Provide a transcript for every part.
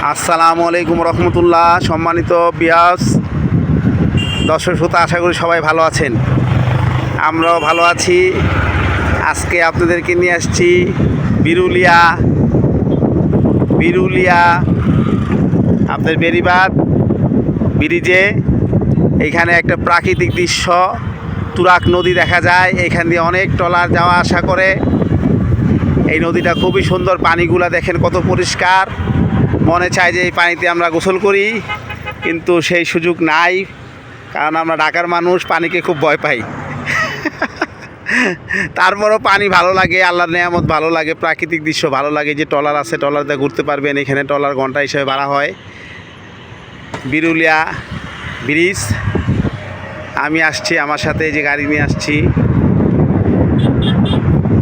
আসসালামু আলাইকুম রহমতুল্লাহ। সম্মানিত বিয়াস দর্শক শ্রোতা, আশা করি সবাই ভালো আছেন, আমরাও ভালো আছি। আজকে আপনাদেরকে নিয়ে আসছি বিরুলিয়া আপনাদের বেড়িবাঁধ ব্রিজে। এইখানে একটা প্রাকৃতিক দৃশ্য, তুরাগ নদী দেখা যায়। এখান দিয়ে অনেক ট্রলার যাওয়া আসা করে। এই নদীটা খুবই সুন্দর, পানিগুলা দেখেন কত পরিষ্কার। মনে চায় যে এই পানিতে আমরা গোসল করি, কিন্তু সেই সুযোগ নাই, কারণ আমরা ঢাকার মানুষ, পানিকে খুব ভয় পাই। তারপরও পানি ভালো লাগে, আল্লাহর নেয়ামত ভালো লাগে, প্রাকৃতিক দৃশ্য ভালো লাগে। যে ট্রলার আছে, ট্রলারতে ঘুরতে পারবেন। এখানে ট্রলার ঘন্টা হিসেবে ভাড়া হয়। বিরুলিয়া ব্রিজ আমি আসছি, আমার সাথে এই যে গাড়ি নিয়ে আসছি,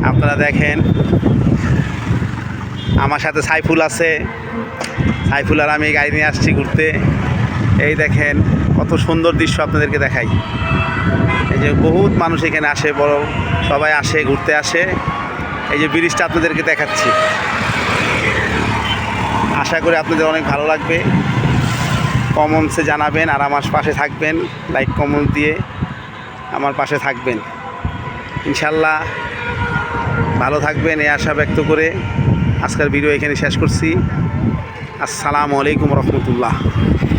আপনারা দেখেন। আমার সাথে সাইফুল আছে, সাইফুল আর আমি গাড়ি নিয়ে আসছি ঘুরতে। এই দেখেন কত সুন্দর দৃশ্য আপনাদেরকে দেখাই। এই যে বহুত মানুষ এখানে আসে, বড় সবাই আসে, ঘুরতে আসে। এই যে ব্রিজটা আপনাদেরকে দেখাচ্ছি, আশা করি আপনাদের অনেক ভালো লাগবে। কমেন্টসে জানাবেন আর আমার পাশে থাকবেন, লাইক কমেন্ট দিয়ে আমার পাশে থাকবেন। ইনশাল্লাহ ভালো থাকবেন, এই আশা ব্যক্ত করে আজকের ভিডিও এখানে শেষ করছি। আসসালামু আলাইকুম রহমতুল্লাহ।